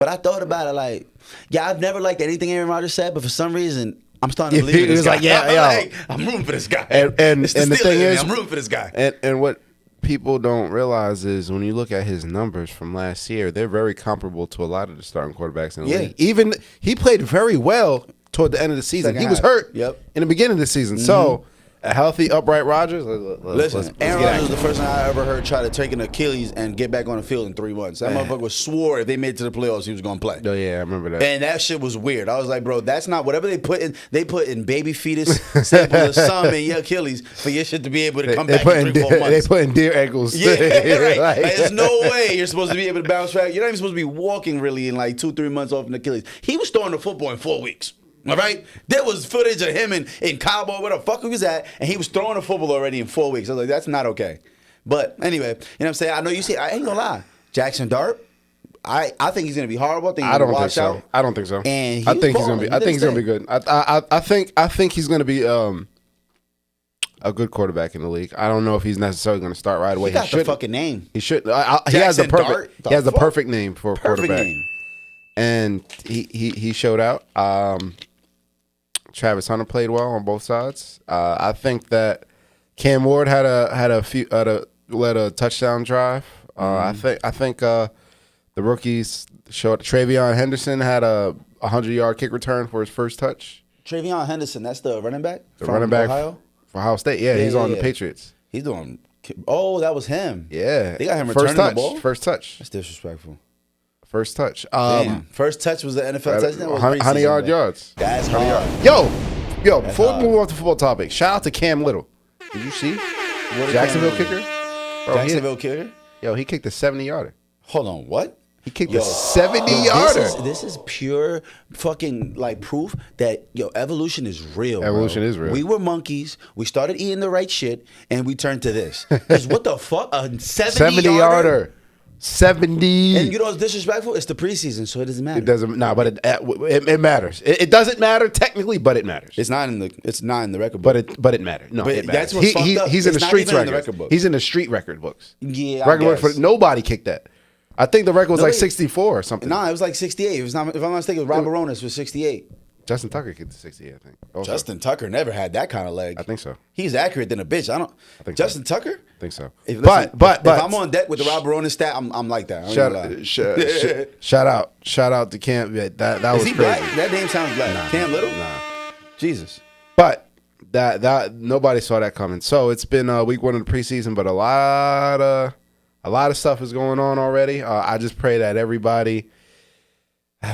But I thought about it like, yeah, I've never liked anything Aaron Rodgers said, but for some reason, I'm starting to believe in this guy. Like, yeah, I'm rooting for this guy. And the thing is, I'm rooting for this guy. And what people don't realize is when you look at his numbers from last year, they're very comparable to a lot of the starting quarterbacks in the league. Even he played very well toward the end of the season. He was hurt in the beginning of the season. So a healthy, upright Rodgers. Listen, Aaron Rodgers was the first time I ever heard try to take an Achilles and get back on the field in 3 months. That motherfucker swore if they made it to the playoffs, he was going to play. Oh, yeah, I remember that. And that shit was weird. I was like, bro, that's not whatever they put in baby fetus samples of some in your Achilles for your shit to be able to come back in 3-4 months. They put in deer ankles. Yeah, right. Like, there's no way you're supposed to be able to bounce back. You're not even supposed to be walking really in like 2-3 months off an Achilles. He was throwing the football in 4 weeks. All right? There was footage of him in Cabo, where the fuck he was at, and he was throwing the football already in 4 weeks. I was like, that's not okay. But anyway, you know what I'm saying? I know you see, I ain't gonna lie. Jackson Dart, I think he's gonna be horrible. I don't think so. I don't think so. And I think he's gonna be good. I think he's gonna be a good quarterback in the league. I don't know if he's necessarily gonna start right away. He got the fucking name. He should. He has the perfect name for a quarterback. Name. And he showed out. Travis Hunter played well on both sides. I think that Cam Ward led a touchdown drive. I think the rookies showed. Travion Henderson had a 100-yard kick return for his first touch. Travion Henderson, that's the running back. Ohio? For Ohio State. Yeah, he's on the Patriots. He's doing. Oh, that was him. Yeah, they got him returning the ball. First touch. That's disrespectful. First touch. First touch was the NFL touchdown. 100 yards. That's hard. Yo, before we move off the football topic, shout out to Cam Little. Did you see? Jacksonville kicker? Jacksonville kicker? Yo, he kicked a 70-yarder. Hold on, what? He kicked a 70-yarder. This is pure fucking like proof that evolution is real. Evolution is real. We were monkeys. We started eating the right shit, and we turned to this. Because what the fuck? A 70-yarder? 70. And you know what's disrespectful? It's the preseason, so it doesn't matter. It doesn't. No, but it matters. It doesn't matter technically, but it matters. It's not in the record book. But it matters. No, it matters. That's what's fucked up. He's in the streets record book. He's in the street record books. Yeah, record book nobody kicked that. I think the record was like 64 or something. No, it was like 68. If I'm not mistaken, Rob Aronis was 68. Justin Tucker kicked the 68, I think. Also. Justin Tucker never had that kind of leg. I think so. He's accurate than a bitch. Justin Tucker? I think so. If I'm on deck with the Rob Aronis stat, I'm like that. Shout out to Cam. Yeah, that was crazy. Black? That name sounds black. Nah, Cam Little? Nah. Jesus. But that nobody saw that coming. So it's been week 1 of the preseason, but a lot of stuff is going on already. I just pray that everybody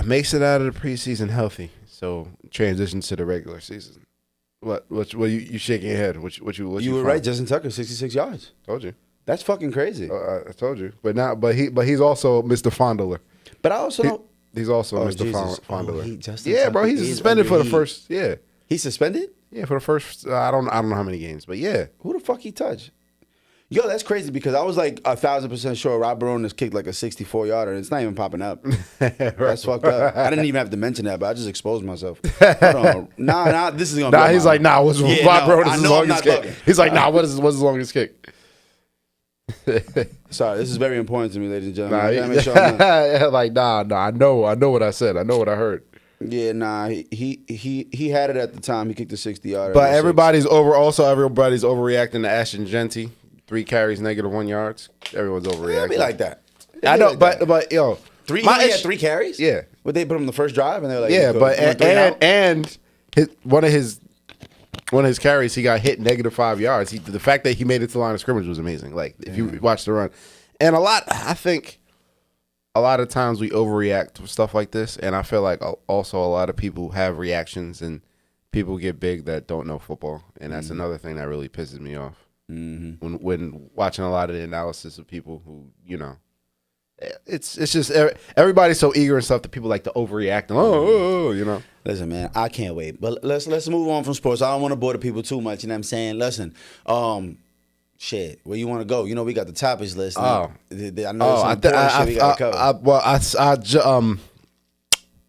makes it out of the preseason healthy. So transitions to the regular season. What you shaking your head? What you were right. Justin Tucker, 66 yards. Told you. That's fucking crazy. I told you. But he's also Mr. Fondler. But I also know he's also Mr. Fondler. Tucker, bro. He's suspended for the first. Yeah. He's suspended? Yeah, for the first. I don't know how many games, but yeah. Who the fuck he touched? Yo, that's crazy because I was like 1,000% sure Rob Aronis kicked like a 64-yarder and it's not even popping up. That's fucked up. I didn't even have to mention that, but I just exposed myself. Hold on. Nah, this is gonna be. He's like, what's Rob Aronis' longest kick? He's like, what's his longest kick? Sorry, this is very important to me, ladies and gentlemen. I know what I said. I know what I heard. Yeah, he had it at the time. He kicked a 60-yarder. But everybody's overreacting to Ashton Genty. 3 carries, -1 yards. Everyone's overreacting. It'd be like that. I know, but yo, he had 3 carries. Yeah, but they put him the first drive, and they were like, yeah, one of his carries, he got hit -5 yards. The fact that he made it to the line of scrimmage was amazing. Like if you watch the run, and I think a lot of times we overreact to stuff like this, and I feel like also a lot of people have reactions, and people get big that don't know football, and that's another thing that really pisses me off. Mm-hmm. When watching a lot of the analysis of people who, it's just everybody's so eager and stuff that people like to overreact. And, Listen, man, I can't wait. But let's move on from sports. I don't want to bore the people too much. You know what I'm saying? Listen, shit, where you want to go? We got the topics list. I know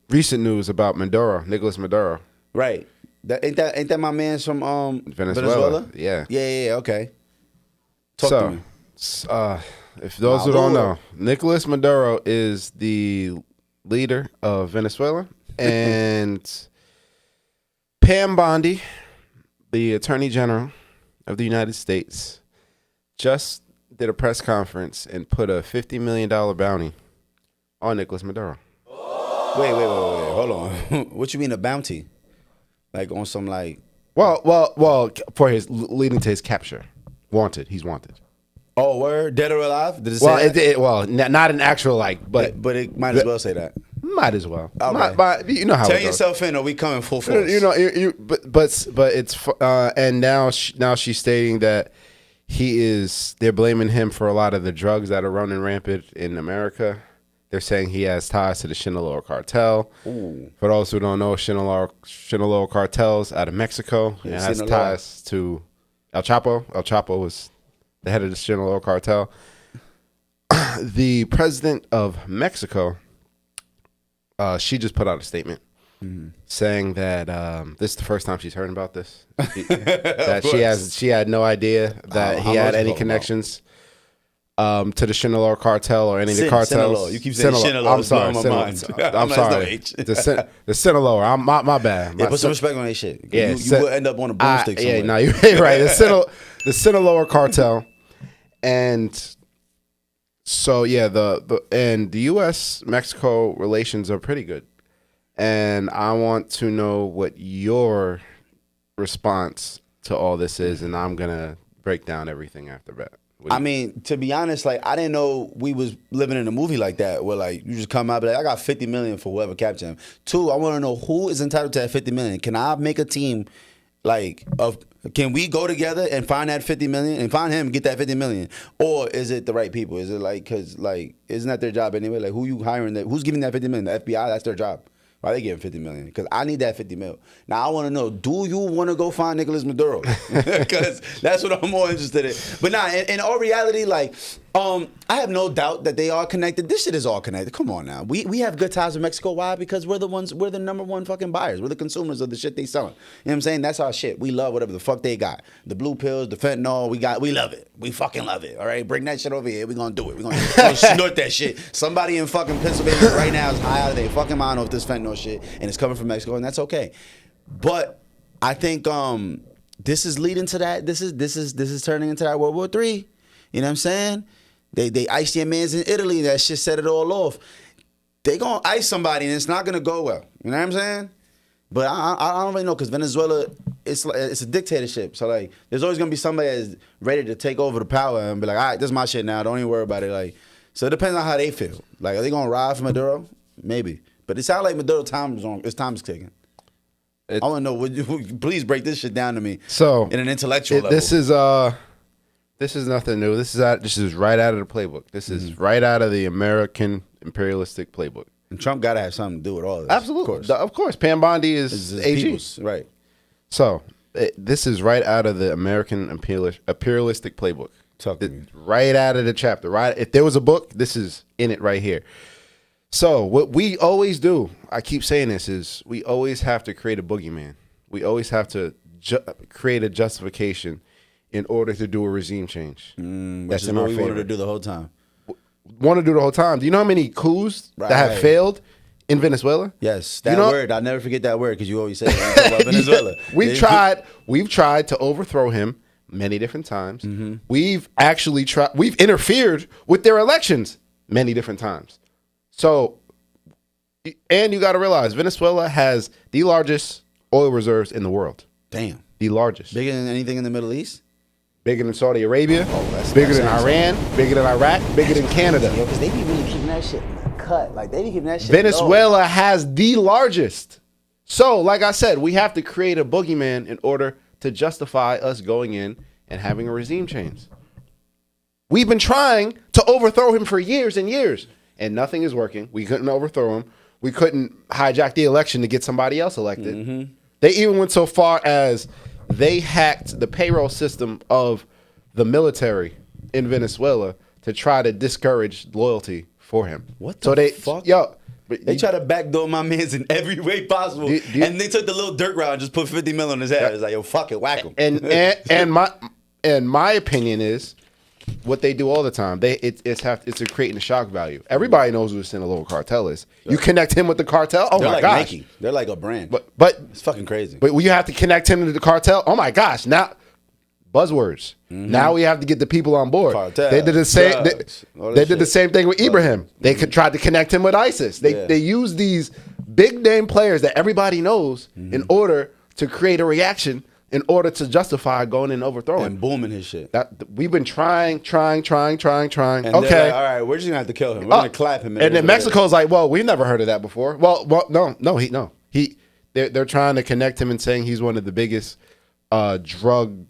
recent news about Nicolás Maduro. Right. Ain't that my man's from Venezuela? Yeah. Yeah, okay. Talk to me. If those who don't know, Nicolás Maduro is the leader of Venezuela, and Pam Bondi, the Attorney General of the United States, just did a press conference and put a $50 million bounty on Nicolás Maduro. Wait. Hold on. What you mean a bounty? Like on some like... Well, for his leading to his capture. Wanted. He's wanted. Oh, word? Dead or alive? Did it say that? Not an actual like, but it might as well say that. Might as well. Okay. But you know how. Turn yourself in, or we coming full force. You know, but it's and now she's stating that they're blaming him for a lot of the drugs that are running rampant in America. They're saying he has ties to the Sinaloa cartel. Ooh. For those who don't know, Sinaloa cartel's out of Mexico. Yeah, and has Sinaloa. ties to El Chapo. El Chapo was the head of the Sinaloa cartel. The president of Mexico, she just put out a statement saying that this is the first time she's heard about this. That she had no idea that he had any connections to the Sinaloa cartel or any of the cartels. Sinaloa. You keep saying Sinaloa. I'm sorry. I'm sorry. The Sinaloa. My bad. Yeah, put some respect on that shit. Yeah, you will end up on a broomstick somewhere. Yeah, no, you're right. The Sinaloa cartel, and so yeah, the U.S. Mexico relations are pretty good, and I want to know what your response to all this is, and I'm gonna break down everything after that. I mean, to be honest, like I didn't know we was living in a movie like that where like you just come out and be like, I got $50 million for whoever captured him. Two, I want to know who is entitled to that $50 million. Can I make a team can we go together and find that $50 million and find him and get that $50 million? Or is it the right people? Is it like, cause like, isn't that their job anyway? Like who you hiring who's giving that $50 million? The FBI, that's their job. Why they giving $50 million? Because I need that $50 million. Now I want to know, do you want to go find Nicolás Maduro? Because that's what I'm more interested in. But nah, in all reality, like, I have no doubt that they are connected. This shit is all connected. Come on now. We have good ties with Mexico. Why? Because we're the number one fucking buyers. We're the consumers of the shit they selling. You know what I'm saying? That's our shit. We love whatever the fuck they got. The blue pills, the fentanyl, we love it. We fucking love it. All right? Bring that shit over here. We're going to do it. We're going to snort that shit. Somebody in fucking Pennsylvania right now is high out of their fucking mind off this fentanyl shit, and it's coming from Mexico, and that's okay. But I think this is leading to that. This is turning into that World War III. You know what I'm saying? They ice your mans in Italy. That shit set it all off. They gonna ice somebody and it's not gonna go well. You know what I'm saying? But I don't really know because Venezuela, it's a dictatorship. So like, there's always gonna be somebody that's ready to take over the power and be like, all right, this is my shit now. Don't even worry about it. Like, so it depends on how they feel. Like, are they gonna ride for Maduro? Maybe. But it sounds like Maduro his time is ticking. I want to know. Please break this shit down to me. So in an intellectual level. This is nothing new. This is right out of the playbook. This is right out of the American imperialistic playbook. And Trump got to have something to do with all this. Absolutely. Of course. Pam Bondi is AG. Right. So this is right out of the American imperialistic playbook. Right out of the chapter. Right. If there was a book, this is in it right here. So what we always do, I keep saying this, is we always have to create a boogeyman. We always have to create a justification in order to do a regime change. That's in what we wanted to do the whole time. Want to do the whole time. Do you know how many coups that have failed in Venezuela? Yes, that word. I'll never forget that word because you always say it about Venezuela. We've tried to overthrow him many different times. Mm-hmm. We've interfered with their elections many different times. So, and you got to realize, Venezuela has the largest oil reserves in the world. Damn. The largest. Bigger than anything in the Middle East? Bigger than Saudi Arabia, bigger than Iran, bigger than Iraq, bigger than Canada. Yo, because they be really keeping that shit cut. Like, they be keeping that shit Venezuela has the largest. So, like I said, we have to create a boogeyman in order to justify us going in and having a regime change. We've been trying to overthrow him for years and years, and nothing is working. We couldn't overthrow him. We couldn't hijack the election to get somebody else elected. Mm-hmm. They even went so far as they hacked the payroll system of the military in Venezuela to try to discourage loyalty for him. What the fuck? Yo, they try to backdoor my mans in every way possible. And they took the little dirt round and just put $50 million on his head. It's like, yo, fuck it, whack him. And my opinion is what they do all the time. It's creating a shock value. Everybody knows who the Sinaloa cartel is. You connect him with the cartel. Oh They're my like gosh, Nike. They're like a brand. But it's fucking crazy. But you have to connect him to the cartel. Oh my gosh, now buzzwords. Now we have to get the people on board. Cartel, they did the same. drugs, They did the same thing with Ibrahim. They could try to connect him with ISIS. They use these big name players that everybody knows in order to create a reaction, in order to justify going and overthrowing and booming his shit. We've been trying. And okay, like, all right, we're just gonna have to kill him. We're gonna clap him. And then Mexico's like, well, we've never heard of that before. Well, they're trying to connect him and saying he's one of the biggest drug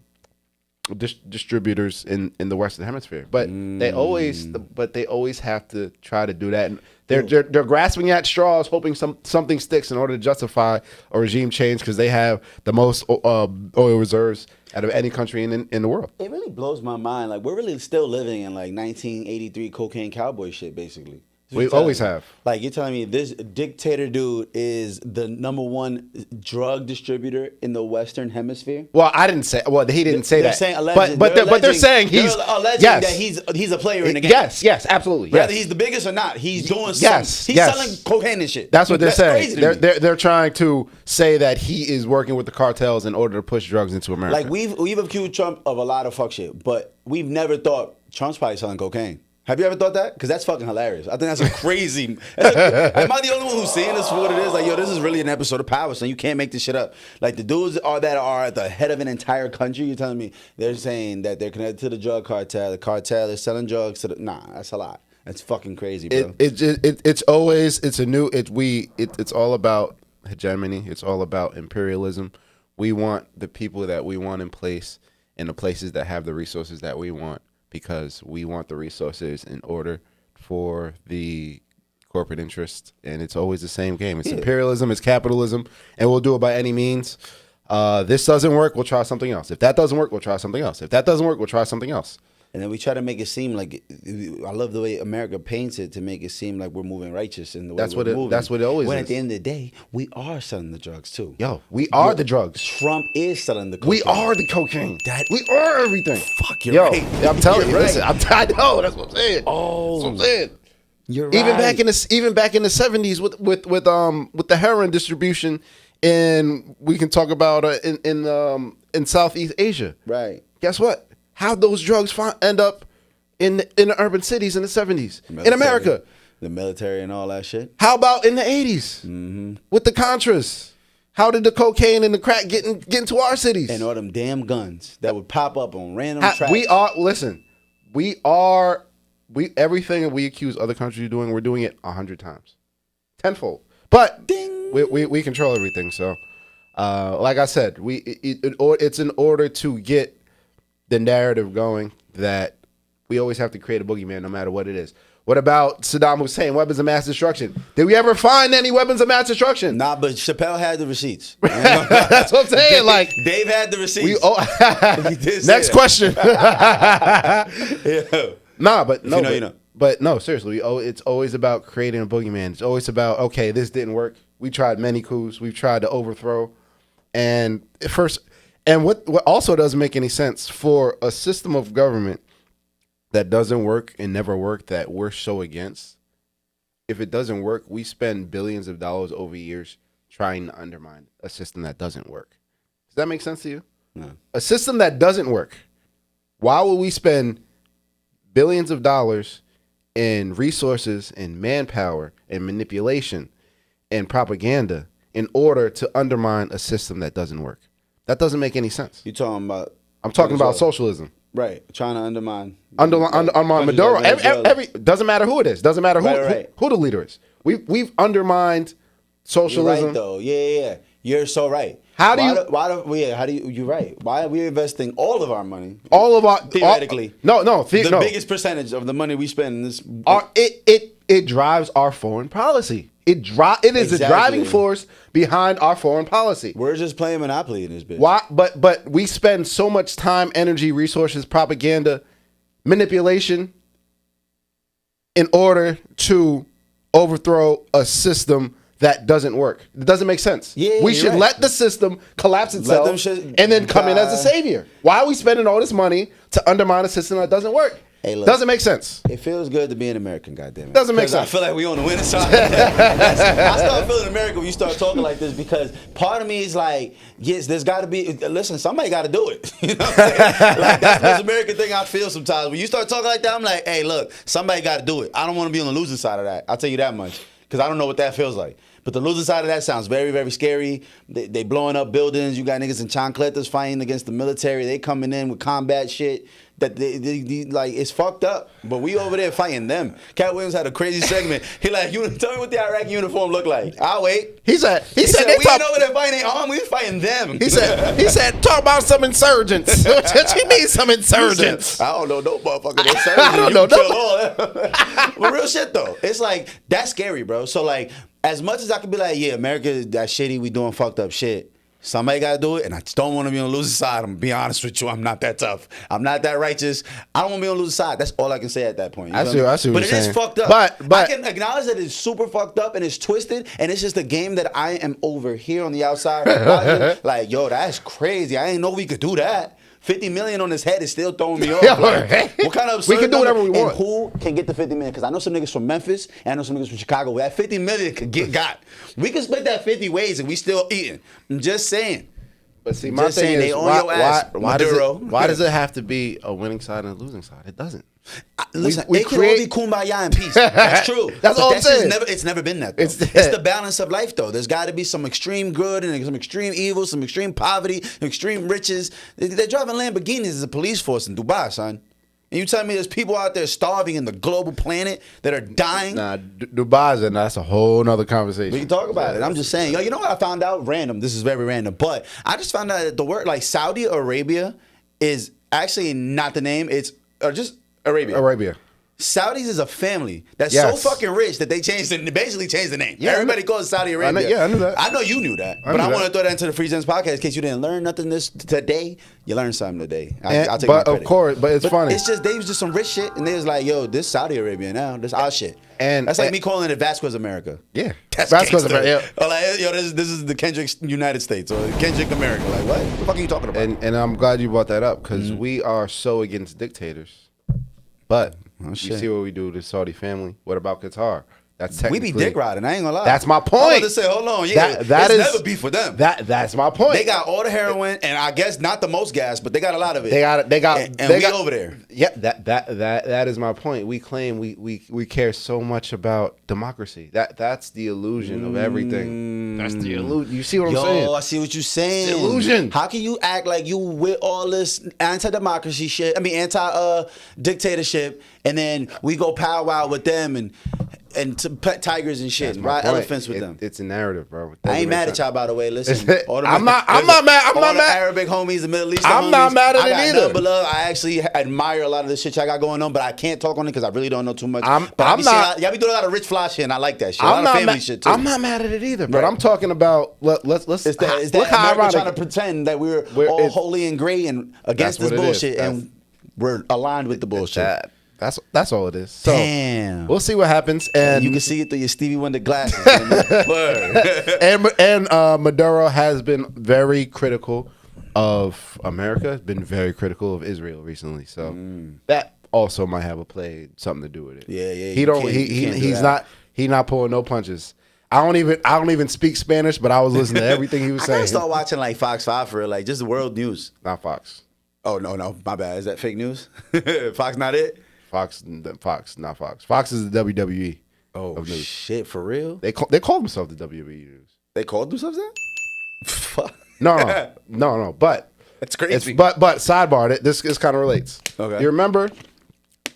distributors in the Western Hemisphere. But they always have to try to do that. And they're grasping at straws, hoping something sticks in order to justify a regime change because they have the most oil reserves out of any country in the world. It really blows my mind. Like, we're really still living in like 1983 cocaine cowboy shit, basically. We always have. Like, you're telling me this dictator dude is the #1 drug distributor in the Western Hemisphere? Well, I didn't say. Well, he didn't say they're that. Saying alleged, but they're saying he's alleging yes. that he's a player in the game. Yes, absolutely. Whether Yes. he's the biggest or not, he's doing yes, something. He's yes. selling cocaine and shit. That's what they're saying. Crazy to me. They're trying to say that he is working with the cartels in order to push drugs into America. Like, we've accused Trump of a lot of fuck shit, but we've never thought Trump's probably selling cocaine. Have you ever thought that? Because that's fucking hilarious. I think that's a crazy. Am I the only one who's seeing this for what it is? Like, yo, this is really an episode of Power, so you can't make this shit up. Like, the dudes that are at the head of an entire country, you're telling me they're saying that they're connected to the drug cartel. The cartel is selling drugs to the. Nah, that's a lot. That's fucking crazy, bro. It's all about hegemony. It's all about imperialism. We want the people that we want in place in the places that have the resources that we want, because we want the resources in order for the corporate interest. And it's always the same game. It's imperialism, it's capitalism, and we'll do it by any means. This doesn't work, we'll try something else. If that doesn't work, we'll try something else. If that doesn't work, we'll try something else. And then we try to make it seem like, I love the way America paints it, to make it seem like we're moving righteous in the way we're moving. That's what it always is. When at the end of the day, we are selling the drugs too. Yo, we are the drugs. Trump is selling the cocaine. We are the cocaine. We are everything. Fuck, you're right. I'm telling you. Right. Listen, I know. That's what I'm saying. Oh, that's what I'm saying. You're right. Even back in the 70s with the heroin distribution, and we can talk about in Southeast Asia. Right. Guess what? How'd those drugs end up in the urban cities in the 70s in America? The military and all that shit. How about in the 80s with the Contras? How did the cocaine and the crack get into our cities? And all them damn guns that would pop up on random tracks. Everything that we accuse other countries of doing, we're doing it 100 times, tenfold. But Ding. We control everything. So, like I said, it's in order to get the narrative going that we always have to create a boogeyman no matter what it is. What about Saddam Hussein, weapons of mass destruction? Did we ever find any weapons of mass destruction? Nah, but Chappelle had the receipts. That's what I'm saying. Like, Dave had the receipts. Next question. Yeah. Nah, but no, you know. But no, seriously, it's always about creating a boogeyman. It's always about, okay, this didn't work. We tried many coups. We've tried to overthrow. And what also doesn't make any sense for a system of government that doesn't work and never worked, that we're so against. If it doesn't work, we spend billions of dollars over years trying to undermine a system that doesn't work. Does that make sense to you? No. A system that doesn't work, why would we spend billions of dollars in resources and manpower and manipulation and propaganda in order to undermine a system that doesn't work? That doesn't make any sense. You talking about? I'm talking about socialism. Right, trying to undermine Maduro. Every doesn't matter who it is. Doesn't matter who the leader is. We've undermined socialism. You're right, though. Yeah. You're so right. You're right. Why are we investing all of our money? All of our theoretically. The biggest percentage of the money we spend in this. It drives our foreign policy. It is the driving force behind our foreign policy. We're just playing Monopoly in this bitch. Why? But we spend so much time, energy, resources, propaganda, manipulation in order to overthrow a system that doesn't work. It doesn't make sense. We should let the system collapse itself and then come in as a savior. Why are we spending all this money to undermine a system that doesn't work? Hey, look, Doesn't make sense. It feels good to be an American, goddammit. Doesn't make 'Cause sense. I feel like we on the winning side. I start feeling American when you start talking like this because part of me is like, yes, there's got to be. Listen, somebody got to do it. You know what I'm saying? Like that's the most American thing I feel sometimes. When you start talking like that, I'm like, hey, look, somebody got to do it. I don't want to be on the losing side of that. I'll tell you that much because I don't know what that feels like. But the losing side of that sounds very, very scary. They blowing up buildings. You got niggas in chancletas fighting against the military. They coming in with combat shit. That they like it's fucked up, but we over there fighting them. Cat Williams had a crazy segment. He like, tell me what the Iraqi uniform look like. I'll wait. He said we ain't over there fighting their arm. We fighting them. He said, talk about some insurgents. What you mean some insurgents? Said, I don't know no motherfucking insurgents. I don't know no. But real shit though, it's like that's scary, bro. So like, as much as I could be like, yeah, America is that shitty. We doing fucked up shit. Somebody got to do it, and I just don't want to be on the losing side. I'm going to be honest with you. I'm not that tough. I'm not that righteous. I don't want to be on the losing side. That's all I can say at that point. I see what you're saying. But it is fucked up. But I can acknowledge that it's super fucked up, and it's twisted, and it's just a game that I am over here on the outside. Like, yo, that's crazy. I didn't know we could do that. 50 million on his head is still throwing me off. Like, what kind of absurd we can do whatever we want. And who can get the 50 million? Because I know some niggas from Memphis and I know some niggas from Chicago where that 50 million could get got. We can split that 50 ways and we still eating. I'm just saying. But see, my thing is, why does it have to be a winning side and a losing side? It doesn't. Listen, it can all be kumbaya and peace. That's true. That's all I'm saying. It's never been that, though. It's the balance of life, though. There's got to be some extreme good and some extreme evil, some extreme poverty, extreme riches. They're driving Lamborghinis as a police force in Dubai, son. And you tell me there's people out there starving in the global planet that are dying? Nah, Dubai's and that's a whole nother conversation. We can talk about it. I'm just saying. Yo, you know what I found out? Random. This is very random. But I just found out that the word, like Saudi Arabia, is actually not the name. It's just Arabia. Saudis is a family that's so fucking rich that they basically changed the name. Yeah, everybody calls it Saudi Arabia. I knew that. I know you knew that. But I want to throw that into the Free Gents podcast in case you didn't learn nothing today. You learned something today. I'll take my credit. Of course, but it's funny. It's just, they was just some rich shit, and they was like, yo, this Saudi Arabia now. This our shit. And that's like me calling it Vasquez America. Yeah. That's Vasquez America. Yeah. Or like, yo, this is the Kendrick United States or Kendrick America. Like, what the fuck are you talking about? And I'm glad you brought that up because we are so against dictators. But you see what we do to the Saudi family. What about Qatar? That's technically, we be dick riding. I ain't gonna lie. That's my point. I'm about to say, hold on. Yeah, that is never beef with them. That's my point. They got all the heroin, and I guess not the most gas, but they got a lot of it. They got, and we over there. Yeah, that is my point. We claim we care so much about democracy. That's the illusion of everything. That's the illusion. You see what I'm saying? Yo, I see what you're saying. It's the illusion. How can you act like you with all this anti-democracy shit? I mean, anti-dictatorship, and then we go powwow with them and to pet tigers and shit, and ride elephants with them. It's a narrative, bro. I ain't mad at y'all, by the way. Listen, I'm not mad. I'm not mad. Arabic homies, the Middle Eastern I'm not mad at it either. Nothing but love. I actually admire a lot of the shit y'all got going on, but I can't talk on it because I really don't know too much. Y'all be doing a lot of rich fly shit, and I like that shit. A lot of family shit too. I'm not mad at it either, but I'm talking about let's. It's that America trying to pretend that we're all holy and great and against this bullshit, and we're aligned with the bullshit. That's all it is. So damn. We'll see what happens, and you can see it through your Stevie Wonder glasses. and Maduro has been very critical of America. Has been very critical of Israel recently. So that also might have something to do with it. Yeah. He's not pulling no punches. I don't even speak Spanish, but I was listening to everything he was saying. I gotta start watching like Fox 5 for real, like just the world news. Not Fox. Oh no, my bad. Is that fake news? Fox not it? Fox, not Fox. Fox is the WWE. Oh of news. Shit, for real? They call themselves the WWE News. They called themselves that? Fuck. No. But that's crazy. But sidebar, this kind of relates. Okay. You remember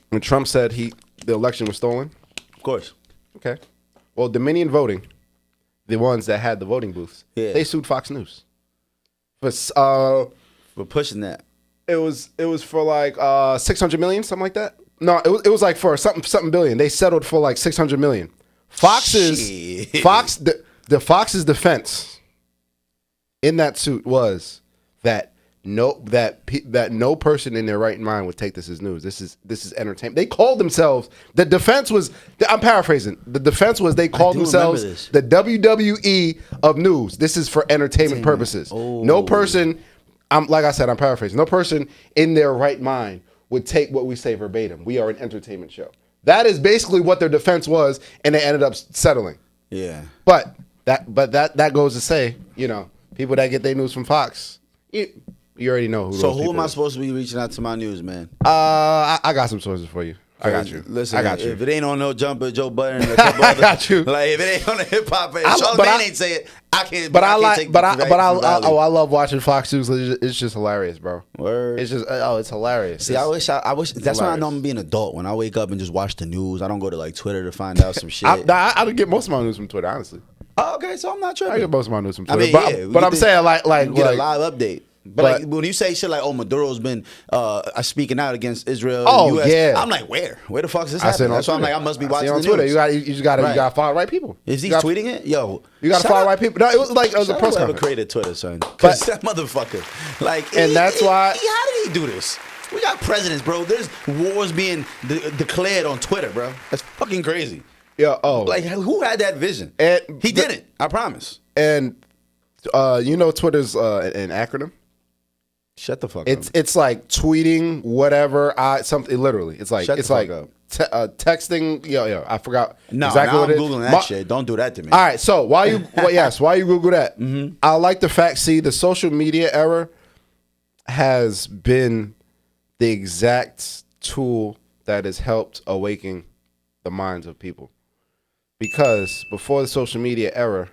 when Trump said the election was stolen? Of course. Okay. Well, Dominion Voting, the ones that had the voting booths, they sued Fox News for pushing that. It was for like 600 million, something like that. No, it was like for something billion. They settled for like 600 million. Fox's defense in that suit was that no person in their right mind would take this as news. This is entertainment. They called themselves, the defense was, I'm paraphrasing. The defense was they called themselves the WWE of news. This is for entertainment purposes. Oh. No person, like I said, I'm paraphrasing. No person in their right mind would take what we say verbatim. We are an entertainment show. That is basically what their defense was, and they ended up settling. Yeah. But that goes to say, people that get their news from Fox, you already know who. So who am I supposed to be reaching out to my news, man? I got some sources for you. I got you. Listen, I got you. If it ain't on No Jumper, Joe Budden, and a couple I got you. Like if it ain't on the hip hop, Charlamagne ain't say it. I can't. But I I love watching Fox News. It's just hilarious, bro. Word. It's just it's hilarious. See, I wish. That's why I know I'm being an adult. When I wake up and just watch the news, I don't go to like Twitter to find out some shit. I get most of my news from Twitter, honestly. Oh, okay, so I'm not tripping. I get most of my news from Twitter. I mean, but I'm saying like get a live update. But like when you say shit like, "Oh, Maduro's been speaking out against Israel," and US, yeah, I'm like, where the fuck is this happening? That's why I'm like, I must be watching the Twitter. news. You just gotta follow right people. Is he tweeting it? Yo, you gotta follow right people. No, it was a press conference. Created Twitter, son. Because that motherfucker, that's why. How did he do this? We got presidents, bro. There's wars being declared on Twitter, bro. That's fucking crazy. Yeah. Like who had that vision? He didn't. I promise. And Twitter's an acronym. Shut the fuck up. It's like tweeting whatever something literally. It's like texting. I forgot exactly what it is. I'm googling that shit. Don't do that to me. All right. So while you Google that, I like the fact. See, the social media era has been the exact tool that has helped awaken the minds of people. Because before the social media era,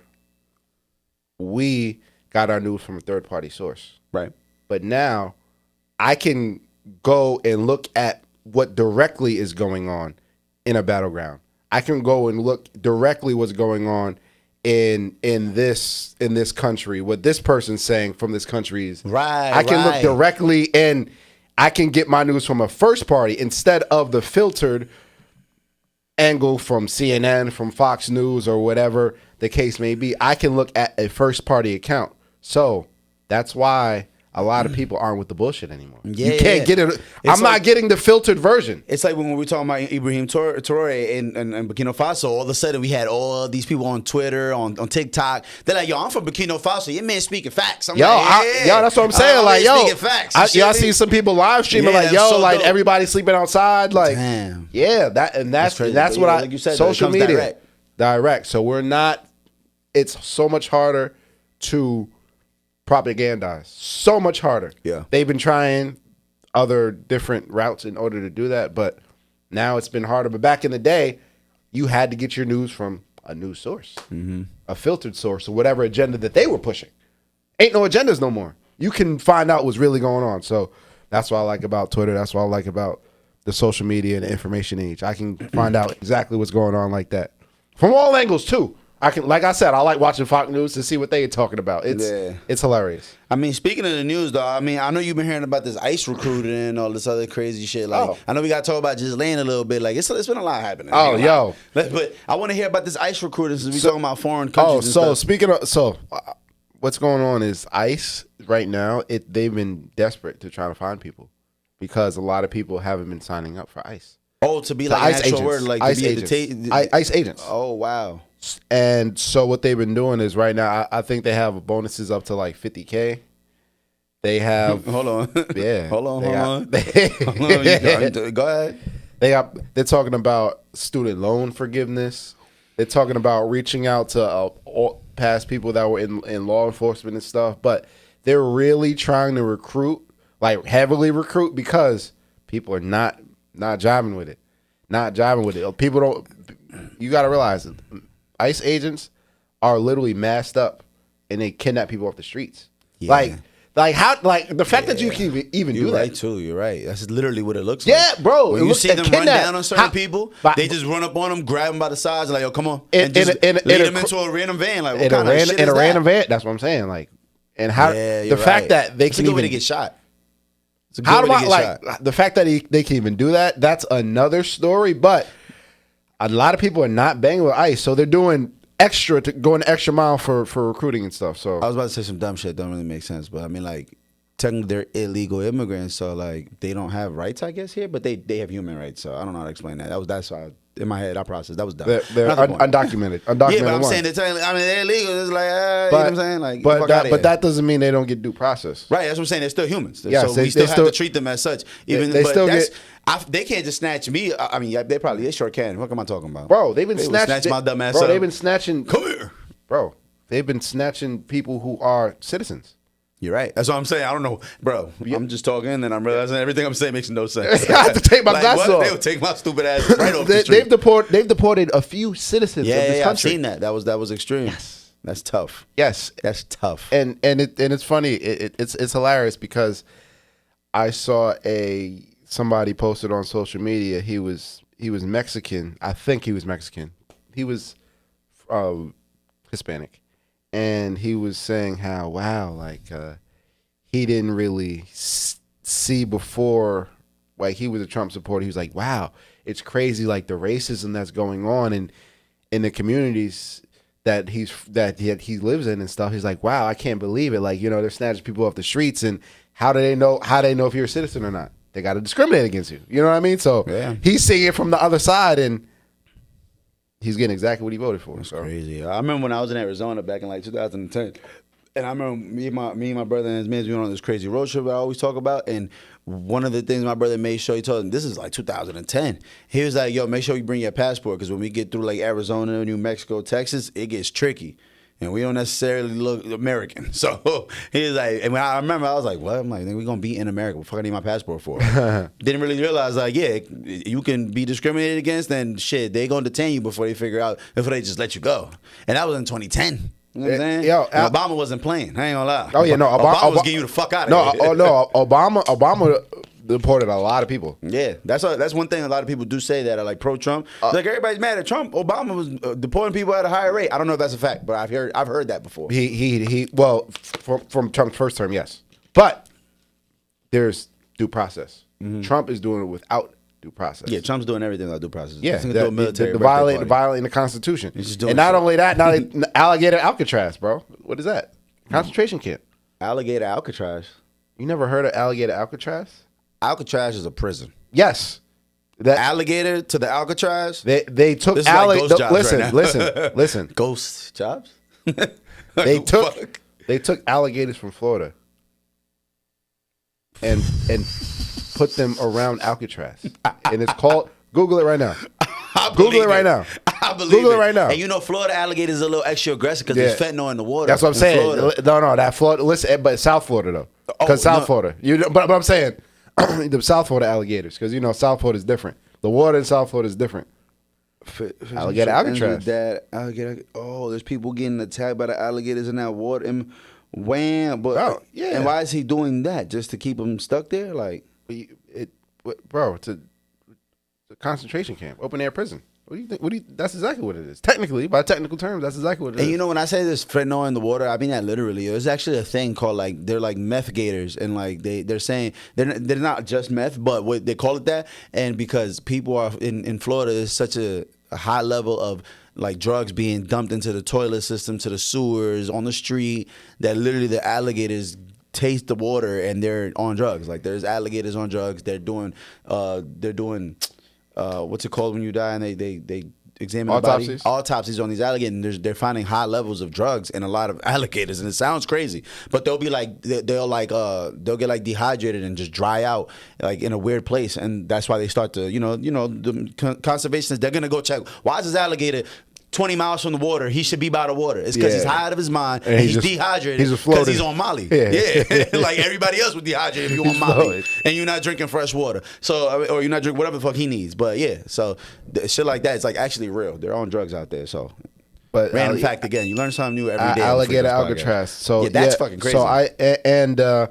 we got our news from a third party source. Right. But now I can go and look at what directly is going on in a battleground. I can go and look directly what's going on in this country, what this person's saying from this country is. Right. I can look directly and I can get my news from a first party instead of the filtered angle from CNN, from Fox News, or whatever the case may be. I can look at a first party account. So that's why a lot of people aren't with the bullshit anymore. You can't get it. I'm not getting the filtered version. It's like when we were talking about Ibrahim Traore in Burkina Faso, all of a sudden we had all these people on Twitter, on TikTok. They're like, yo, I'm from Burkina Faso. Your man speaking facts. I'm that's what I'm saying. Like, yo, facts. I see some people live streaming like, yo, like dope. Everybody sleeping outside. Like, damn. Yeah, that's what like you said, social media. Direct. So we're not, it's so much harder to propagandize. So much harder. Yeah. They've been trying other different routes in order to do that, but now it's been harder. But back in the day, you had to get your news from a news source, a filtered source, or whatever agenda that they were pushing. Ain't no agendas no more. You can find out what's really going on. So that's what I like about Twitter. That's what I like about the social media and the information age. I can find out exactly what's going on like that. From all angles, too. I can, like I said, I like watching Fox News to see what they are talking about. It's hilarious. I mean, speaking of the news, though, I mean, I know you've been hearing about this ICE recruiting and all this other crazy shit. Like, I know we got to talk about Ghislaine a little bit. Like, it's been a lot happening. But I want to hear about this ICE recruiting since we're talking about foreign countries. What's going on is ICE right now, they've been desperate to try to find people because a lot of people haven't been signing up for ICE. Oh, to be like an actual word, like ICE to be agents. ICE agents. Oh, wow. And so what they've been doing is right now, I think they have bonuses up to like $50K. They have. Hold on. Yeah. Hold on. Go ahead. They're talking about student loan forgiveness. They're talking about reaching out to past people that were in law enforcement and stuff. But they're really trying to recruit, like heavily recruit, because people are not jiving with it. Not jiving with it. People don't. You got to realize it. ICE agents are literally masked up and they kidnap people off the streets. Yeah. Like how? Like the fact that you can even do that. You're right too. You're right. That's literally what it looks like. Yeah, bro. When you see them run down on certain people, they just run up on them, grab them by the sides, like, yo, come on, and just lead them into a random van. Like, what kind of shit is that? Random van. That's what I'm saying. Like, and how the fact that they can even way to get shot. How do I like the fact that they can even do that? That's another story. But a lot of people are not banging with ICE, so they're doing going extra mile for recruiting and stuff. So I was about to say some dumb shit. Don't really make sense, but I mean, like, technically they're illegal immigrants, so like they don't have rights, I guess, here, but they have human rights. So I don't know how to explain that. That's why in my head. I processed that was dumb. They're Not the point. undocumented. Yeah, but I'm saying they're telling. I mean, they're illegal. It's like, you know what I'm saying? Like, but that doesn't mean they don't get due process. Right, that's what I'm saying. They're still humans. Yes, so we still have to treat them as such. Even they but still that's, get. they can't just snatch me. I mean, they sure can. What am I talking about? Bro, they've been snatching. Snatch my dumb ass bro, up. they've been snatching. Come here. Bro, they've been snatching people who are citizens. You're right. That's what I'm saying. I don't know, bro. I'm just talking, and I'm realizing everything I'm saying makes no sense. I have to take my glasses off. They'll take my stupid ass right off the street. They've deported a few citizens of this country. I've seen that. That was extreme. Yes. That's tough. Yes, that's tough. And it's funny. It's hilarious because I saw somebody posted on social media. He was Mexican. I think he was Mexican. He was Hispanic. And he was saying how, wow, like he didn't really see before, like he was a Trump supporter. He was like, wow, it's crazy, like the racism that's going on in the communities that he lives in and stuff. He's like, wow, I can't believe it. Like, they're snatching people off the streets, and how do they know if you're a citizen or not? They got to discriminate against you. You know what I mean? So he's seeing it from the other side, and he's getting exactly what he voted for. That's crazy. I remember when I was in Arizona back in like 2010, and I remember me and my brother and his man, we went on this crazy road trip that I always talk about. And one of the things my brother made sure he told him, this is like 2010. He was like, yo, make sure you bring your passport, because when we get through like Arizona, New Mexico, Texas, it gets tricky. And we don't necessarily look American. So he was like, and when I remember, I was like, what? I'm like, we're going to be in America. What the fuck I need my passport for? Didn't really realize, like, yeah, you can be discriminated against, and shit, they going to detain you before they just let you go. And that was in 2010. You know what I'm saying? Obama wasn't playing. I ain't gonna lie. Oh, yeah, no. Obama was getting you the fuck out of here. No, Obama deported a lot of people. Yeah, that's one thing a lot of people do say that are like pro-Trump. Like everybody's mad at Trump. Obama was deporting people at a higher rate. I don't know if that's a fact, but I've heard that before. Well, from Trump's first term, yes, but there's due process. Mm-hmm. Trump is doing it without due process. Yeah, Trump's doing everything without due process. Yeah, violating the Constitution. And not only that, now they alligator Alcatraz, bro. What is that? Concentration camp. Alligator Alcatraz. You never heard of alligator Alcatraz? Alcatraz is a prison. Yes. That alligator to the Alcatraz. They took listen. Ghost jobs. They took alligators from Florida and put them around Alcatraz, and it's called. Google it right now. Google it right now. I believe Google it right now. And Florida alligators is a little extra aggressive because there's fentanyl in the water. That's what I'm saying. Florida. No, that Florida. Listen, but South Florida though, because Florida. But I'm saying the South Florida alligators, because South Florida is different. The water in South Florida is different. Alligator Alcatraz. There's people getting attacked by the alligators in that water. And wham! But and why is he doing that? Just to keep them stuck there? Like it's a concentration camp, open air prison. What do you think? That's exactly what it is. Technically, by technical terms, that's exactly what it is. And when I say there's fentanyl in the water, I mean that literally. There's actually a thing called they're like meth gators, and like they're saying they're not just meth, but what they call it that. And because people are in Florida, there's such a high level of like drugs being dumped into the toilet system, to the sewers, on the street, that literally the alligators taste the water and they're on drugs. Like there's alligators on drugs. They're doing what's it called when you die and they examine autopsies. The body? Autopsies on these alligators. And they're finding high levels of drugs in a lot of alligators, and it sounds crazy, but they'll be like they'll get like dehydrated and just dry out like in a weird place, and that's why they start to the conservationists, they're gonna go check, why is this alligator 20 miles from the water? He should be by the water. It's because he's high out of his mind and he's dehydrated because he's on Molly. Yeah. Like everybody else would dehydrate if you're on Molly and you're not drinking fresh water. So, or you're not drinking whatever the fuck he needs. But yeah, so shit like that, it's like actually real. They're on drugs out there. So, but random fact again, you learn something new every day. Alligator Alcatraz. So that's fucking crazy. So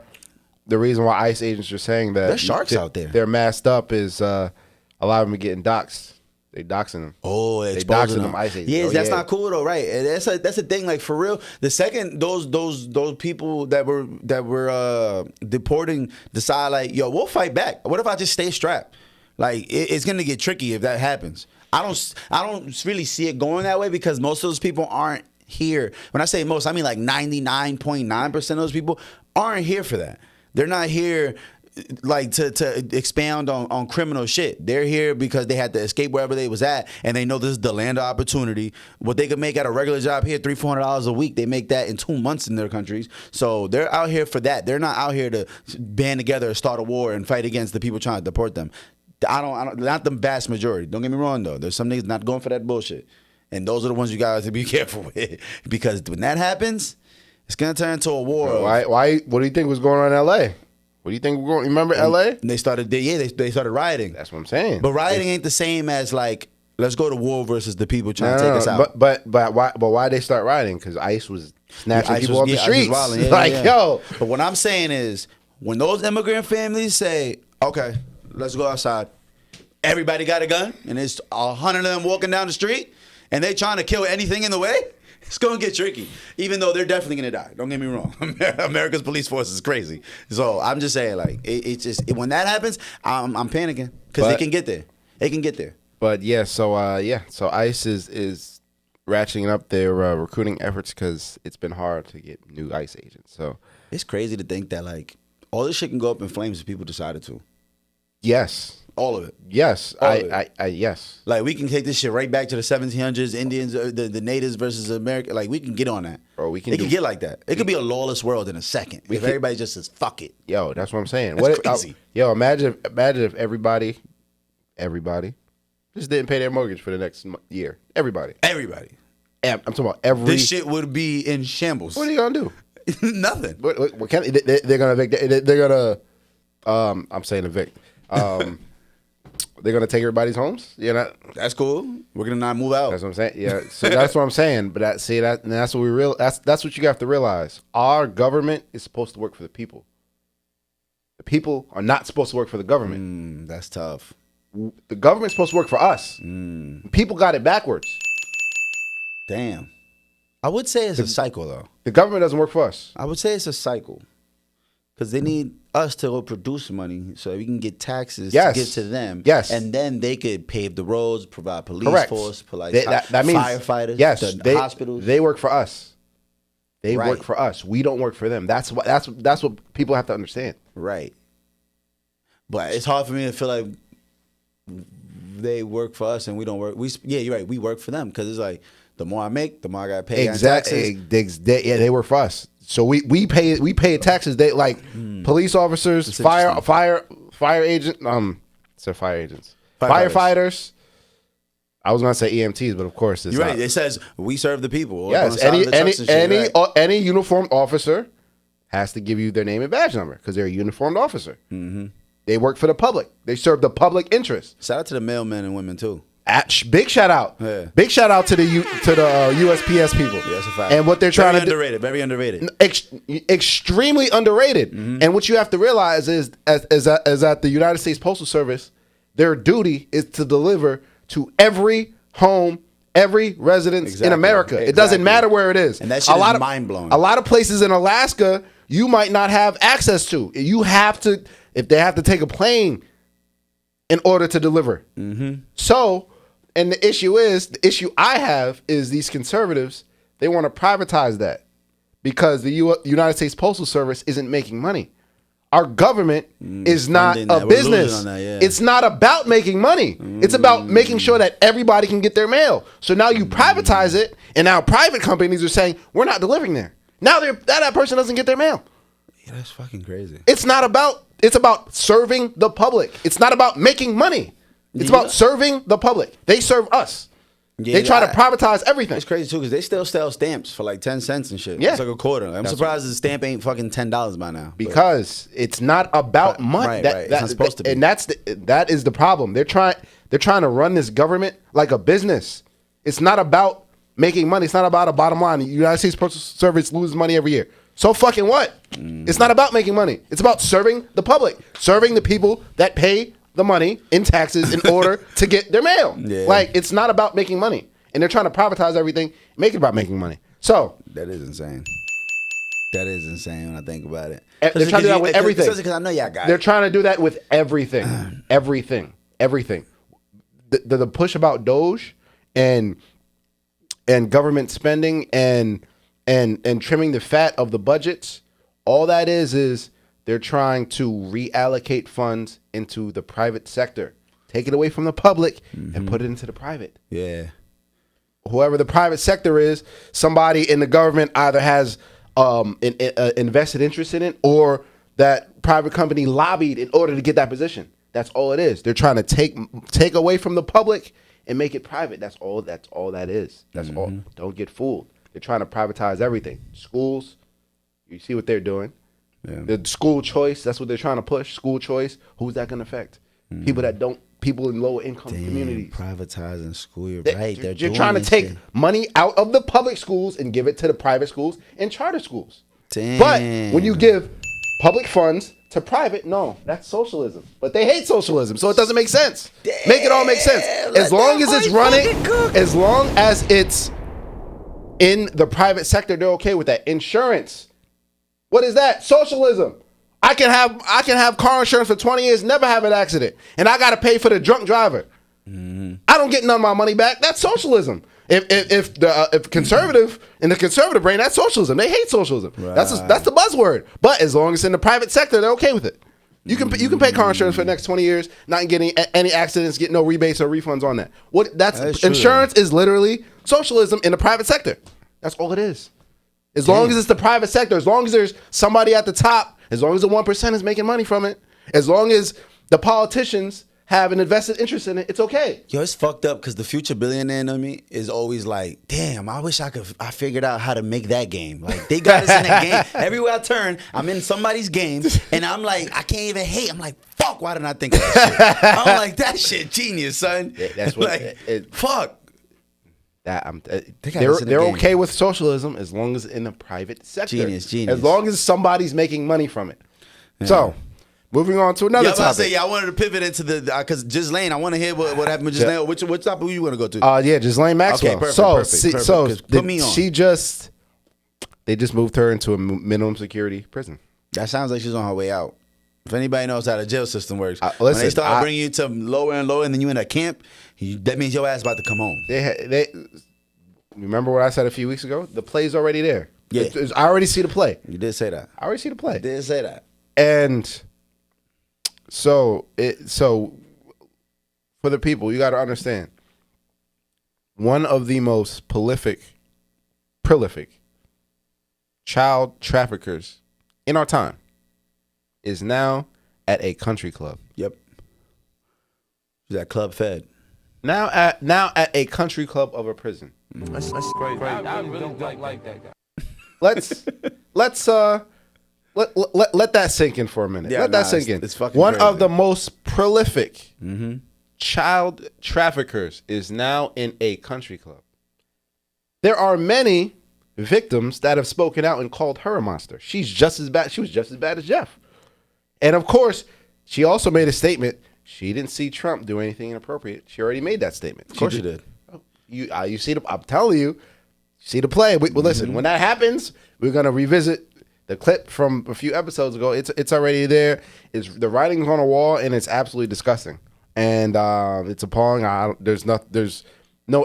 the reason why ICE agents are saying that there's sharks out there, they're masked up, is a lot of them are getting doxxed. They doxing them. Oh, they doxing them. ICE agents. Yeah, that's not cool though, right? And that's a thing. Like for real, the second those people that were deporting decide like, yo, we'll fight back. What if I just stay strapped? Like it's gonna get tricky if that happens. I don't really see it going that way because most of those people aren't here. When I say most, I mean like 99.9% of those people aren't here for that. They're not here like to expound on criminal shit. They're here because they had to escape wherever they was at, and they know this is the land of opportunity. What they could make at a regular job here, $300-$400 a week, they make that in 2 months in their countries. So they're out here for that. They're not out here to band together and start a war and fight against the people trying to deport them. I don't not the vast majority. Don't get me wrong though. There's some niggas not going for that bullshit, and those are the ones you guys to be careful with, because when that happens, it's gonna turn into a war. Why? What do you think was going on in L.A.? What do you think we're going? Remember L.A.? And they started rioting. That's what I'm saying. But rioting ain't the same as like, let's go to war versus the people trying to take us out. But why they start rioting? Because ICE was snatching people off the streets. Yo. But what I'm saying is, when those immigrant families say, okay, let's go outside, everybody got a gun, and there's 100 of them walking down the street, and they trying to kill anything in the way, it's going to get tricky, even though they're definitely going to die. Don't get me wrong. America's police force is crazy. So I'm just saying, like, it's just, when that happens, I'm panicking, because they can get there. They can get there. But yeah, so ICE is ratcheting up their recruiting efforts because it's been hard to get new ICE agents. So it's crazy to think that, like, all this shit can go up in flames if people decided to. Yes. All of it. Yes. Yes. Like, we can take this shit right back to the 1700s, Indians, the natives versus America. Like, we can get on that. Bro, it can get like that. It could be a lawless world in a second if everybody just says, fuck it. Yo, that's what I'm saying. That's crazy. Imagine if everybody just didn't pay their mortgage for the next year. Everybody. I'm talking about every. This shit would be in shambles. What are you going to do? Nothing. What can they're going to evict. They're going to, I'm saying evict. They're gonna take everybody's homes. You know, that's cool. We're gonna not move out. That's what I'm saying. Yeah, so that's what I'm saying. But that's what we real. That's what you have to realize. Our government is supposed to work for the people. The people are not supposed to work for the government. That's tough. The government's supposed to work for us. People got it backwards. Damn. I would say it's a cycle though. The government doesn't work for us. I would say it's a cycle. Because they need us to go produce money so we can get taxes to give to them. Yes. And then they could pave the roads, provide police force, that means firefighters, the hospitals. They work for us. They work for us. We don't work for them. That's what people have to understand. Right. But it's hard for me to feel like they work for us and we don't work. You're right. We work for them because it's like the more I make, the more I got to pay. Exactly. They work for us. So we pay taxes. They like police officers, fire agent, fire agents, firefighters. I was gonna say EMTs, but of course it's you're right. not. It says we serve the people. Yes, any uniformed officer has to give you their name and badge number because they're a uniformed officer. Mm-hmm. They work for the public. They serve the public interest. Shout out to the mailmen and women too. Big shout out. Yeah. Big shout out to the USPS people. Yeah, that's a fact. And what they're trying to do. Very underrated. Extremely underrated. Mm-hmm. And what you have to realize is that the United States Postal Service, their duty is to deliver to every home, every residence in America. Exactly. It doesn't matter where it is. And that shit is mind-blowing. A lot of places in Alaska, you might not have access to. You have to, if they have to take a plane in order to deliver. Mm-hmm. So, and the issue I have is these conservatives, they want to privatize that because the United States Postal Service isn't making money. Our government is not a business. It's not about making money. It's about making sure that everybody can get their mail. So now you privatize it, and now private companies are saying, we're not delivering there. Now that person doesn't get their mail. Yeah, that's fucking crazy. It's about serving the public. It's not about making money. It's about serving the public. They serve us. Yeah, they try to privatize everything. It's crazy too because they still sell stamps for like 10 cents and shit. Yeah. It's like a quarter. I'm surprised the stamp ain't fucking $10 by now. Because it's not about money. Right. It's not supposed to be. And that is the problem. They're trying to run this government like a business. It's not about making money. It's not about a bottom line. The United States Postal Service loses money every year. So fucking what? It's not about making money. It's about serving the public, serving the people that pay the money in taxes in order to get their mail. Yeah. Like, it's not about making money. And they're trying to privatize everything, make it about making money. So that is insane. That is insane when I think about it. They're trying to do that with everything. Because I know y'all got it. They're trying to do that with everything. Everything. The push about Doge and government spending and trimming the fat of the budgets, all that is they're trying to reallocate funds into the private sector. Take it away from the public and put it into the private. Yeah. Whoever the private sector is, somebody in the government either has an invested interest in it or that private company lobbied in order to get that position. That's all it is. They're trying to take away from the public and make it private. That's all that is. That's all. Don't get fooled. They're trying to privatize everything. Schools, you see what they're doing. Yeah. The school choice, that's what they're trying to push. School choice, who's that going to affect? People in lower income communities. Privatizing school, you're right. You're trying to take money out of the public schools and give it to the private schools and charter schools. Damn. But when you give public funds to private, no, that's socialism. But they hate socialism, so it doesn't make sense. Make it all make sense. As long as it's running, as long as it's in the private sector, they're okay with that. Insurance. What is that? Socialism. I can have car insurance for 20 years, never have an accident, and I got to pay for the drunk driver. I don't get none of my money back. That's socialism. If conservative in the conservative brain, that's socialism. They hate socialism. Right. That's the buzzword. But as long as it's in the private sector, they're okay with it. You can pay car insurance for the next 20 years, not getting any accidents, get no rebates or refunds on that. That's insurance is literally socialism in the private sector. That's all it is. As long as it's the private sector, as long as there's somebody at the top, as long as the 1% is making money from it, as long as the politicians have an invested interest in it, it's okay. Yo, it's fucked up because the future billionaire in me is always like, damn, I wish I figured out how to make that game. Like, they got us in that game. Everywhere I turn, I'm in somebody's game, and I'm like, I can't even hate. I'm like, fuck, why didn't I think of that shit? I'm like, that shit genius, son. Yeah, that's what, like, fuck. They're okay with socialism as long as in the private sector. Genius. As long as somebody's making money from it. Yeah. So, moving on to another topic. I wanted to pivot into because Ghislaine, I want to hear what happened with Ghislaine. Which topic you want to go to? Ghislaine Maxwell. Okay, perfect. Put me on. They just moved her into a minimum security prison. That sounds like she's on her way out. If anybody knows how the jail system works, when they start bringing you to lower and lower, and then you in a camp, that means your ass about to come home. They remember what I said a few weeks ago? The play's already there. Yeah, I already see the play. You did say that. I already see the play. You did say that. And so for the people, you got to understand, one of the most prolific child traffickers in our time is now at a country club. Yep. Is that club fed? Now at a country club of a prison. That's crazy. I really don't like that guy. Let's let that sink in for a minute. Yeah, let that sink in. It's fucking one crazy. of the most prolific child traffickers is now in a country club. There are many victims that have spoken out and called her a monster. She's just as bad. She was just as bad as Jeff. And of course, she also made a statement. She didn't see Trump do anything inappropriate. She already made that statement. Of course she did. You see the. I'm telling you, see the play. Well, listen. When that happens, we're gonna revisit the clip from a few episodes ago. It's already there. It's the writing's on the wall, and it's absolutely disgusting. And it's appalling. There's no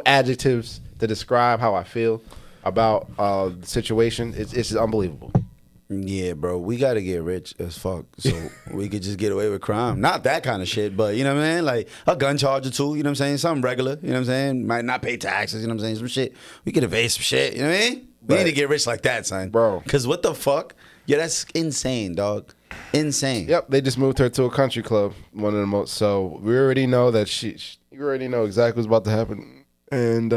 adjectives to describe how I feel about the situation. It's unbelievable. Yeah, bro, we got to get rich as fuck so we could just get away with crime. Not that kind of shit, but you know what I mean? Like a gun charge or two, you know what I'm saying? Something regular, you know what I'm saying? Might not pay taxes, you know what I'm saying? Some shit. We could evade some shit, you know what I mean? We need to get rich like that, son. Bro. Because what the fuck? Yeah, that's insane, dog. Insane. Yep, they just moved her to a country club, one of the most. So we already know that you already know exactly what's about to happen. And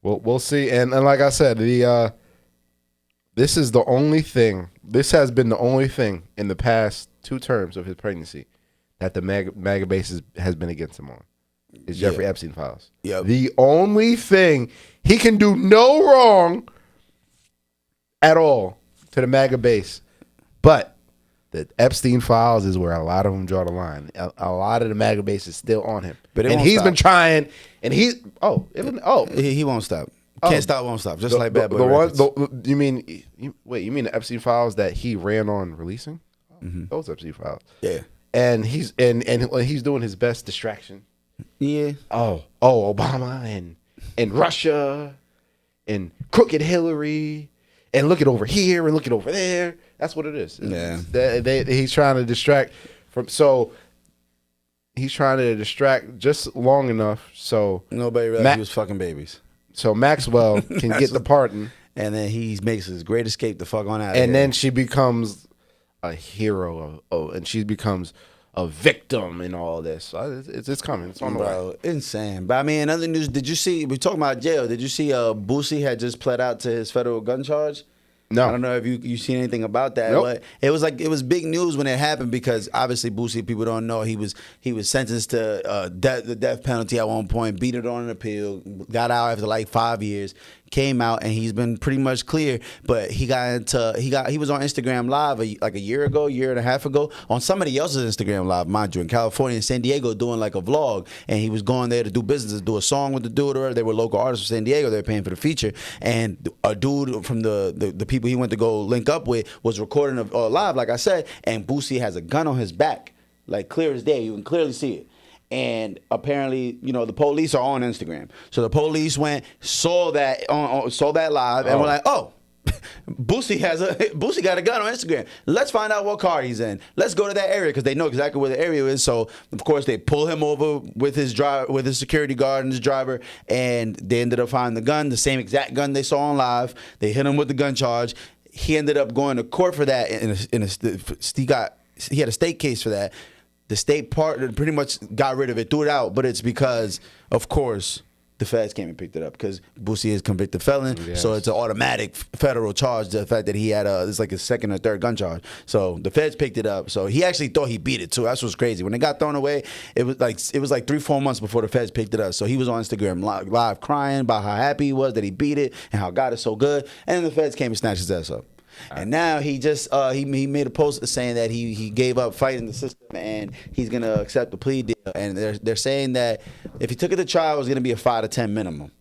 we'll see. And like I said, this is the only thing. This has been the only thing in the past 2 terms of his pregnancy that the MAGA base has been against him on. Is Jeffrey Epstein files. Yep. The only thing he can do no wrong at all to the MAGA base, but the Epstein files is where a lot of them draw the line. A lot of the MAGA base is still on him, and he's been trying. And he won't stop. Can't stop, won't stop. Just like Bad Boy Records. You mean the Epstein files that he ran on releasing? Those Epstein files. Yeah. And he's doing his best distraction. Yeah. Obama and Russia and crooked Hillary and look it over here and look it over there. That's what it is. Yeah. He's trying to distract from. So he's trying to distract just long enough so Nobody realized he was fucking babies. So Maxwell can get the pardon, and then he makes his great escape the fuck on out. And then she becomes a hero, and she becomes a victim in all this. So it's coming. It's on the way. Insane. But I mean, in other news, did you see? We talking about jail. Did you see? Boosie had just pled out to his federal gun charge. No, I don't know if you seen anything about that. Nope. But it was big news when it happened because obviously Boosie, people don't know, he was sentenced to the death penalty at one point, beat it on an appeal, got out after like 5 years, came out, and he's been pretty much clear. But he was on Instagram Live like a year and a half ago on somebody else's Instagram Live, mind you, in California and San Diego, doing like a vlog, and he was going there to do business, do a song with the dude, or they were local artists from San Diego. They were paying for the feature, and a dude from the people he went to go link up with was recording live, like I said, and Boosie has a gun on his back, like clear as day. You can clearly see it. And apparently, the police are on Instagram. So the police saw that live, and were like, oh, Boosie got a gun on Instagram. Let's find out what car he's in. Let's go to that area because they know exactly where the area is. So of course they pull him over with his security guard and his driver, and they ended up finding the gun, the same exact gun they saw on live. They hit him with the gun charge. He ended up going to court for that. He had a state case for that. The state part pretty much got rid of it, threw it out, but it's because, of course, the feds came and picked it up because Boosie is a convicted felon, yes. So it's an automatic federal charge. The fact that he had it's like his second or third gun charge, so the feds picked it up. So he actually thought he beat it too. That's what's crazy. When it got thrown away, it was like 3-4 months before the feds picked it up. So he was on Instagram live crying about how happy he was that he beat it and how God is so good. And then the feds came and snatched his ass up. And now he just he made a post saying that he gave up fighting the system and he's gonna accept the plea deal. And they're saying that if he took it to trial, it was gonna be a 5 to 10 minimum.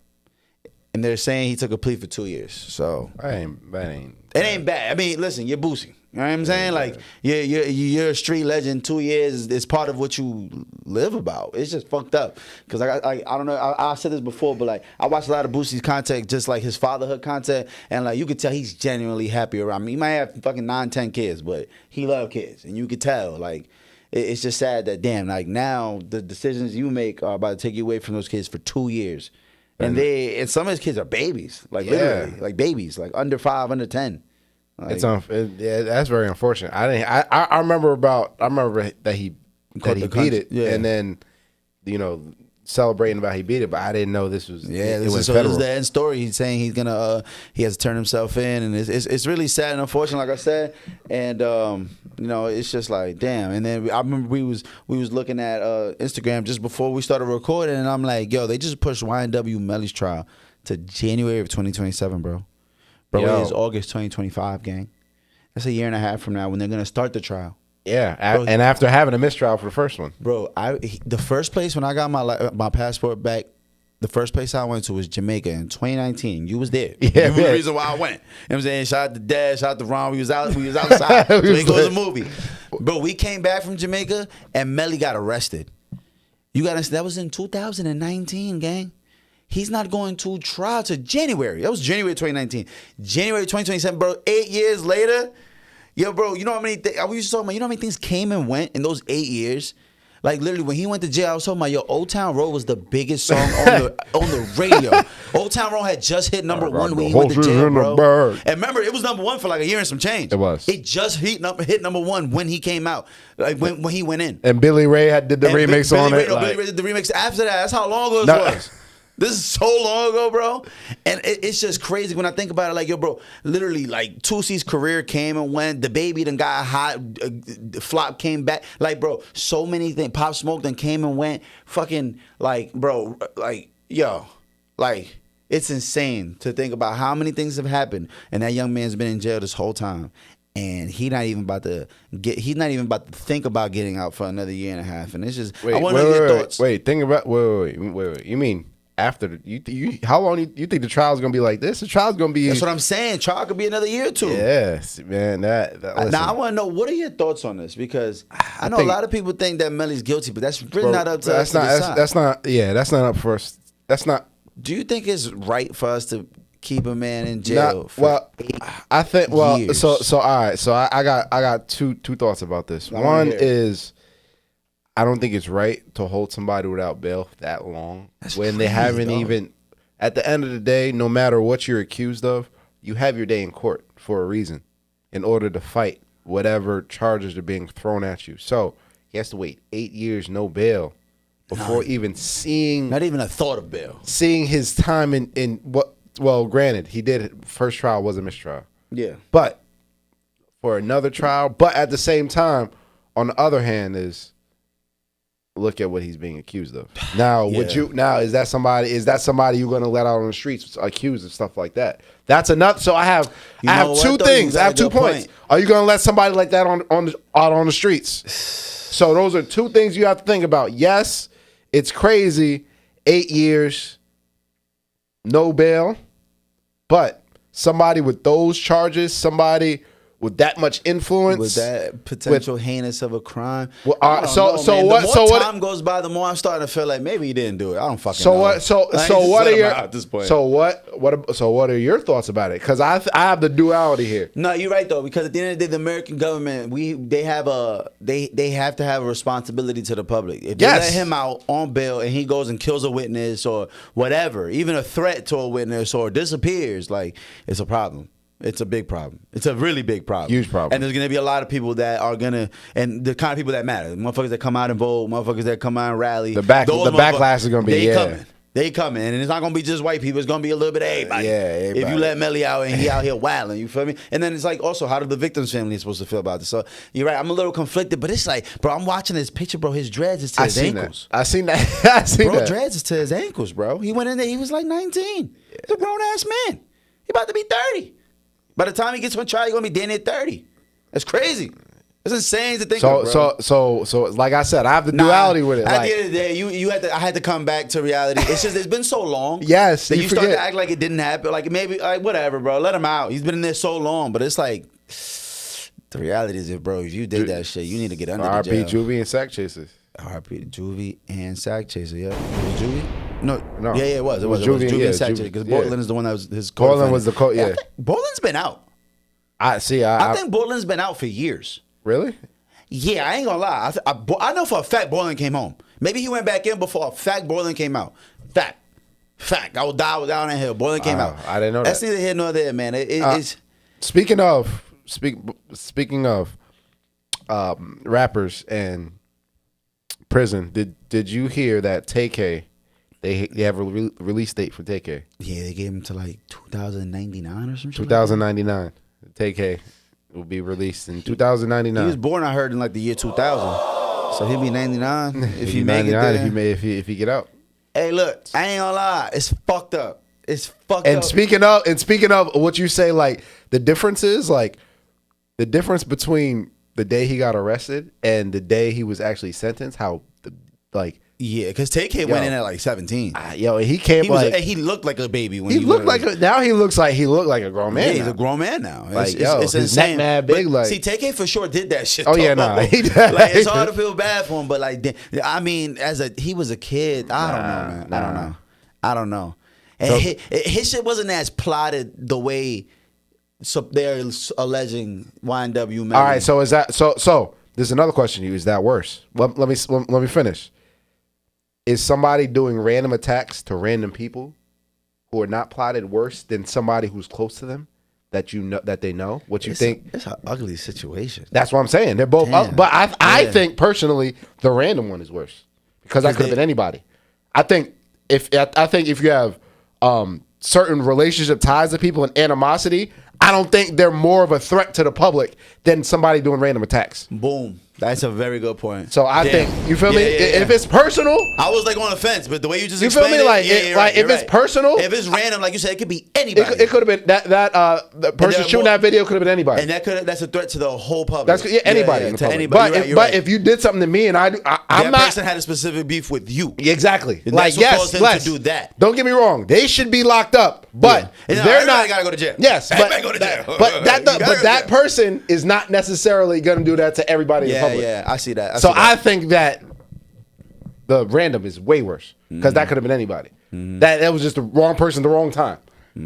And they're saying he took a plea for 2 years. So it ain't bad. I mean, listen, you're Boosie. You know what I'm saying? Like you're a street legend. 2 years is part of what you live about. It's just fucked up. Cause I don't know. I said this before, but like I watch a lot of Boosie's content, just like his fatherhood content, and like you could tell he's genuinely happy around me. He might have fucking 9-10 kids, but he loves kids, and you could tell. Like it's just sad that damn, like now the decisions you make are about to take you away from those kids for 2 years, and some of his kids are babies, like literally, like babies, like under 5, under 10. Like, that's very unfortunate. I remember that he beat it, and then celebrating about he beat it, but I didn't know this was this is the end story. He's saying he has to turn himself in, and it's really sad and unfortunate, like I said, and it's just like damn. And then I remember we was looking at Instagram just before we started recording, and I'm like, yo, they just pushed YNW Melly's trial to January of 2027, bro. Bro, it is August 2025, gang. That's a year and a half from now when they're going to start the trial. Yeah, bro, and after having a mistrial for the first one. Bro, the first place when I got my passport back, the first place I went to was Jamaica in 2019. You was there. Yeah, you were the reason why I went. You know what I'm saying? Shout out to Dad, shout out to Ron. We was outside. Jamaica was a movie. Bro, we came back from Jamaica and Melly got arrested. That was in 2019, gang. He's not going to trial to January. That was January 2019. January 2027, bro. 8 years later. Yo, bro, you know how many things, we used to talk about, you know how many things came and went in those 8 years? Like, literally, when he went to jail, I was talking about, Old Town Road was the biggest song on the radio. Old Town Road had just hit number one when he went to jail, bro. And remember, it was number one for like a year and some change. It was. It just hit number one when he came out, like when he went in. And Billy Ray did the remix on it. Billy Ray did the remix after that. That's how long ago it was. This is so long ago, bro. And it's just crazy when I think about it. Like, yo, bro, literally, like, Toosie's career came and went. The Baby done got hot. Flop came back. Like, bro, so many things. Pop Smoke done came and went. Fucking, like, bro, like, yo, like, it's insane to think about how many things have happened. And that young man's been in jail this whole time. And he's not even about to think about getting out for another year and a half. And it's just, I want to know your thoughts. Wait. You mean after you how long you think the trial's gonna be like this? The trial's gonna be. That's what I'm saying. Trial could be another year or two. Yes, man. Now I want to know, what are your thoughts on this? Because I know a lot of people think that Melly's guilty, but that's really not up to us to decide. That's not up for us. That's not. Do you think it's right for us to keep a man in jail. I think. Well, years. so all right. So I got two thoughts about this. One is, I don't think it's right to hold somebody without bail that long when they haven't even. At the end of the day, no matter what you're accused of, you have your day in court for a reason, in order to fight whatever charges are being thrown at you. So he has to wait 8 years, no bail, before even seeing. Not even a thought of bail. Seeing his time in what. Well, granted, he did. First trial was a mistrial. Yeah. But for another trial, but at the same time, on the other hand, is look at what he's being accused of. Now, is that somebody you're going to let out on the streets accused of stuff like that? That's enough. So I have two things. I have 2 points. Are you going to let somebody like that out on the streets? So those are two things you have to think about. Yes, it's crazy. 8 years, no bail, but somebody with those charges, somebody with that much influence, with that potential heinous of a crime. Well, The more time goes by, the more I'm starting to feel like maybe he didn't do it. I don't fucking know. At this point? What are your thoughts about it? Because I have the duality here. No, you're right though, because at the end of the day, the American government, they have to have a responsibility to the public. If they let him out on bail and he goes and kills a witness or whatever, even a threat to a witness or disappears, like, it's a problem. It's a big problem. It's a really big problem. Huge problem. And there's going to be a lot of people that are going to, and the kind of people that matter, motherfuckers that come out and vote, motherfuckers that come out and rally. The backlash is going to be, They coming. And it's not going to be just white people. It's going to be a little bit of everybody. Yeah, everybody. If you let Melly out and he out here wilding, you feel me? And then it's like, also, how do the victim's family supposed to feel about this? So you're right. I'm a little conflicted, but it's like, bro, I'm watching this picture, bro. His dreads is to his ankles. I seen that. Bro, dreads is to his ankles, bro. He went in there. He was like 19. He's a grown-ass man. He about to be 30. By the time he gets to a trial, he's gonna be damn near 30. That's crazy. It's insane to think of, bro. So like I said, I have the duality with it. At the end of the day, I had to come back to reality. It's just, it's been so long. Yes, that you start to act like it didn't happen. Like maybe, like whatever, bro. Let him out. He's been in there so long, but it's like the reality is, bro, if you did that shit, you need to get under the jail. R.P. Juvie and Sack Chasers. R.P. Juvie and Sack Chaser. Yeah, was Juvie? No. Yeah, it was. It was Juvie and Sack Chaser because Bortland is the one that was his. Bortland was the yeah. Bortland's been out. I think Bortland's been out for years. Really? Yeah, I ain't gonna lie. I know for a fact Bortland came home. Maybe he went back in before a fact Bortland came out. Fact. I will die down that hill. Bortland came out. I didn't know That's that. neither here nor there, man. It's speaking of rappers and prison. Did you hear that TK? They have a release date for TK. Yeah, they gave him to like 2099 or something. 2099. TK will be released in 2099. He was born, I heard, in like the year 2000. So he'll be 99 if he make it there. If he get out. Hey, look, I ain't gonna lie. It's fucked up. It's fucked up. And speaking of what you say, like the difference between the day he got arrested and the day he was actually sentenced, yeah, because TK went in at like 17. He came he looked like a baby when he looked like now he looked like a grown man. Yeah, he's a grown man now. It's his neck mad big. But, see, TK for sure did that shit. Oh yeah, like it's hard to feel bad for him, but like, I mean, he was a kid. I don't know, man. I don't know. And his shit wasn't as plotted the way they're alleging YNW. All right, so is that so? There's another question to you. Is that worse? Let me finish. Is somebody doing random attacks to random people who are not plotted worse than somebody who's close to them that they know? What you think? It's an ugly situation. That's what I'm saying. They're both, but I think personally the random one is worse because that could have been anybody. I think if you have certain relationship ties to people and animosity, I don't think they're more of a threat to the public than somebody doing random attacks. Boom. That's a very good point. So I think, you feel me? If it's personal, I was like on the fence, but the way you just explained it, if it's personal, if it's random, like you said, it could be anybody. It could have been the person shooting that video could have been anybody, and that's a threat to the whole public. That's anybody. To anybody. But if you did something to me and I'm that not, person had a specific beef with you. Exactly. And like yes, to do that. Don't get me wrong. They should be locked up, but they're not. Gotta go to jail. Yes, but go to jail. But that person is not necessarily going to do that to everybody in the public. Yeah, I see that. I think that the random is way worse because that could have been anybody. That was just the wrong person, the wrong time.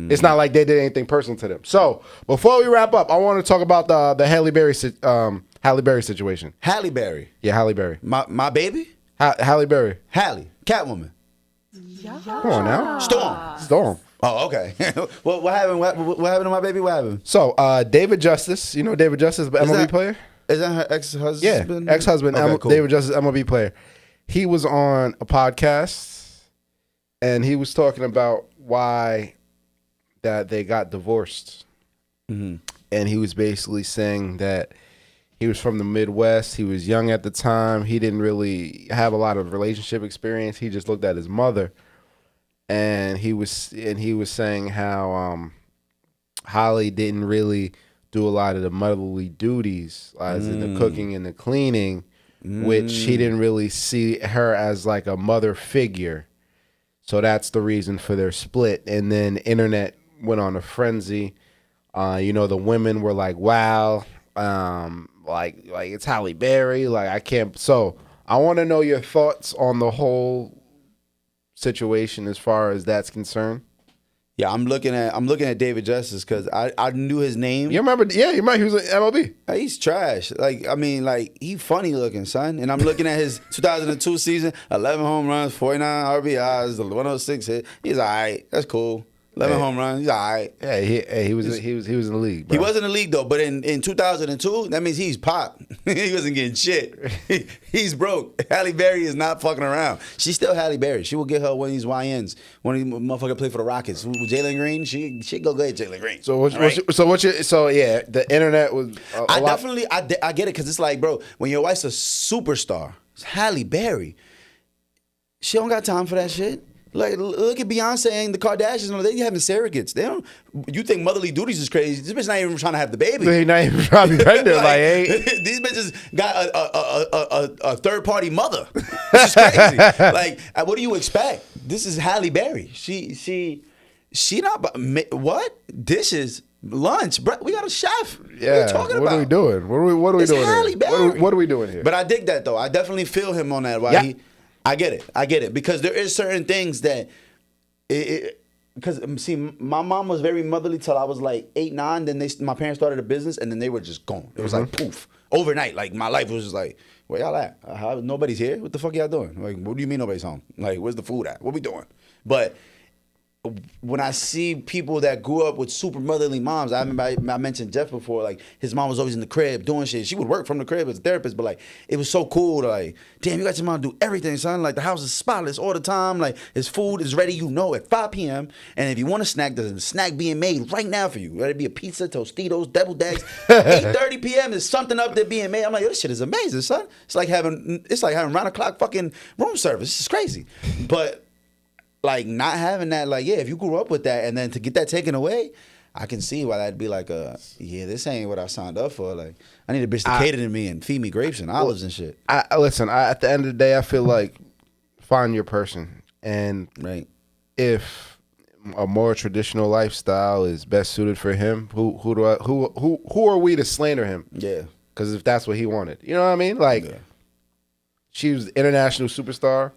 It's not like they did anything personal to them. So before we wrap up, I want to talk about the Halle Berry situation. Halle Berry. Yeah, Halle Berry. My baby? Halle Berry. Halle. Catwoman. Come on now. Storm. Oh, okay. What happened? What happened to my baby? What happened? So David Justice, you know David Justice, the MLB player? Is that her ex-husband? Yeah, ex-husband, Okay, cool. David Justice, MLB player. He was on a podcast, and he was talking about why that they got divorced. Mm-hmm. And he was basically saying that he was from the Midwest. He was young at the time. He didn't really have a lot of relationship experience. He just looked at his mother, and he was saying how Holly didn't really do a lot of the motherly duties, as in the cooking and the cleaning, which he didn't really see her as like a mother figure. So that's the reason for their split. And then internet went on a frenzy. The women were like, wow, like it's Halle Berry. Like, I can't. So I want to know your thoughts on the whole situation as far as that's concerned. Yeah, I'm looking at David Justice because I knew his name. You remember? Yeah, you remember he was in MLB. He's trash. He funny looking, son. And I'm looking at his 2002 season, 11 home runs, 49 RBIs, 106 hit. He's all right. That's cool. 11 home runs. He's all right. Yeah, he was in the league, bro. He was in the league though, but in 2002, that means he's pop. He wasn't getting shit. He's broke. Halle Berry is not fucking around. She's still Halle Berry. She will get her one of these YNs. One of these motherfuckers play for the Rockets. With Jalen Green, she go get Jalen Green. So the internet was. I get it because it's like, bro, when your wife's a superstar, it's Halle Berry. She don't got time for that shit. Like, look at Beyonce and the Kardashians. They having surrogates. They don't. You think motherly duties is crazy? This bitch not even trying to have the baby. They not even trying to be pregnant. These bitches got a third party mother. This is crazy. Like, what do you expect? This is Halle Berry. She not what dishes. Lunch, bro. We got a chef. Yeah. What are you talking about? What are we doing? What are we doing Halle here? Berry. What are we doing here? But I dig that though. I definitely feel him on that. Why I get it. Because there is certain things that, because see, my mom was very motherly till I was like 8, 9. Then my parents started a business, and then they were just gone. It was like poof, overnight. Like my life was just like, where y'all at? Nobody's here. What the fuck y'all doing? Like, what do you mean nobody's home? Like, where's the food at? What we doing? But when I see people that grew up with super motherly moms, I remember I mentioned Jeff before, like his mom was always in the crib doing shit. She would work from the crib as a therapist, but like it was so cool to like, damn, you got your mom do everything, son. Like the house is spotless all the time. Like his food is ready, at 5 p.m. And if you want a snack, there's a snack being made right now for you. Whether it be a pizza, Tostitos, deviled eggs. 8:30 p.m. there's something up there being made. I'm like, this shit is amazing, son. It's like having round the clock fucking room service. This is crazy. But like not having that, like, yeah, if you grew up with that and then to get that taken away, I can see why that'd be like this ain't what I signed up for. Like, I need a bitch to cater to me and feed me grapes and olives and shit. Listen, at the end of the day, I feel like find your person. And if a more traditional lifestyle is best suited for him, who are we to slander him? Yeah. Because if that's what he wanted. You know what I mean? Like, she was an international superstar.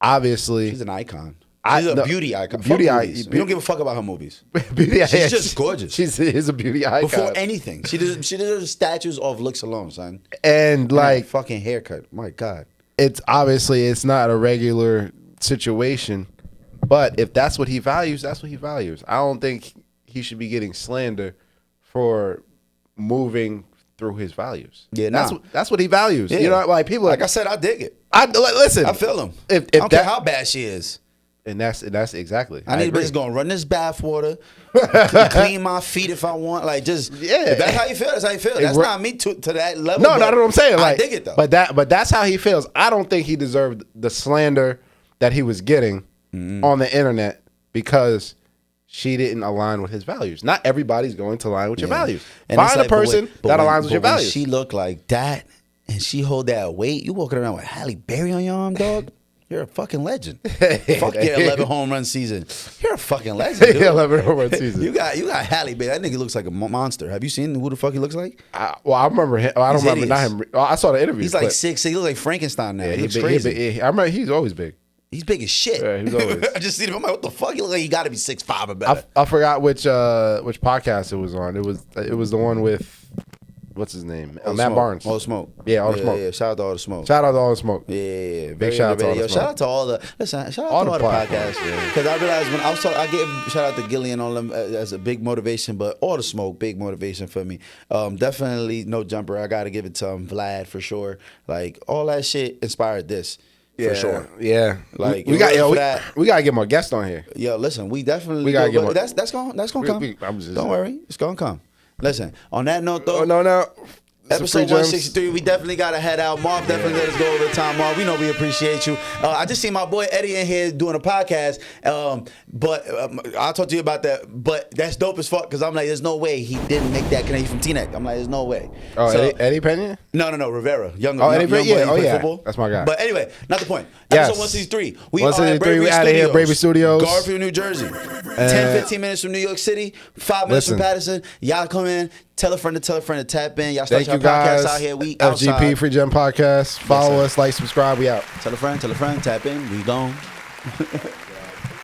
Obviously, she's an icon. She's a beauty icon. We don't give a fuck about her movies. She's just gorgeous. She's a beauty icon. Before anything, she deserves statues of looks alone, son. And like fucking haircut. My God. It's not a regular situation, but if that's what he values, that's what he values. I don't think he should be getting slander for moving through his values. Yeah, that's what he values. Yeah. You know, like people. Like I said, I dig it. Listen, I feel him. If I don't care how bad she is. And that's exactly. I need a bitch gonna run this bath water, clean my feet if I want. Like just if that's how you feel. That's how you feel. That's not me to that level. No, not what I'm saying. Like, I dig it though. But that's how he feels. I don't think he deserved the slander that he was getting on the internet because she didn't align with his values. Not everybody's going to align with your values. And find a person that aligns with your values. She looked like that and she hold that weight. You walking around with Halle Berry on your arm, dog. You're a fucking legend. Fuck your 11 home run season. You're a fucking legend, dude. 11 home run season. You got Halle Berry. That nigga looks like a monster. Have you seen who the fuck he looks like? I remember him. I don't remember not him. I saw the interview. He's like 6'6". He looks like Frankenstein now. He looks crazy. I remember he's always big. He's big as shit. Yeah, he's always. I just seen him. I'm like, what the fuck? He look like he got to be 6'5" or better. I forgot which podcast it was on. It was the one with what's his name? Matt Barnes. All the Smoke. Yeah, All the Smoke. Yeah, shout out to All the Smoke. Shout out to All the Smoke. Yeah, big shout out to All the Smoke. Shout out to all the shout out to all the podcasts. Because I realized when I was talking, I gave shout out to Gilly and all them as a big motivation, but All the Smoke, big motivation for me. Definitely No Jumper. I got to give it to Vlad for sure. Like all that shit inspired this. Yeah, for sure. Yeah, like we gotta get more guests on here. Yo, listen, we definitely gotta get more. That's gonna come. Don't worry, it's gonna come. Listen, on that note though. No. Episode 163, we definitely got to head out. Marv definitely let us go over the time. Marv, we know we appreciate you. I just see my boy Eddie in here doing a podcast, but I'll talk to you about that. But that's dope as fuck because I'm like, there's no way he didn't make that connection from T-Neck. I'm like, there's no way. Oh, so, Eddie Pena? No, Rivera. Young Eddie boy, yeah. Oh, yeah. Football. That's my guy. But anyway, not the point. Yes. Episode 163. We 163, we out of here, Bravery Studios. Garfield, New Jersey. 10-15 minutes from New York City. 5 minutes from Patterson. Y'all come in. Tell a friend to tap in. Y'all start your podcast out here. We outside. FGP Free Gem Podcast. Follow us, like, subscribe. We out. Tell a friend, tap in. We gone.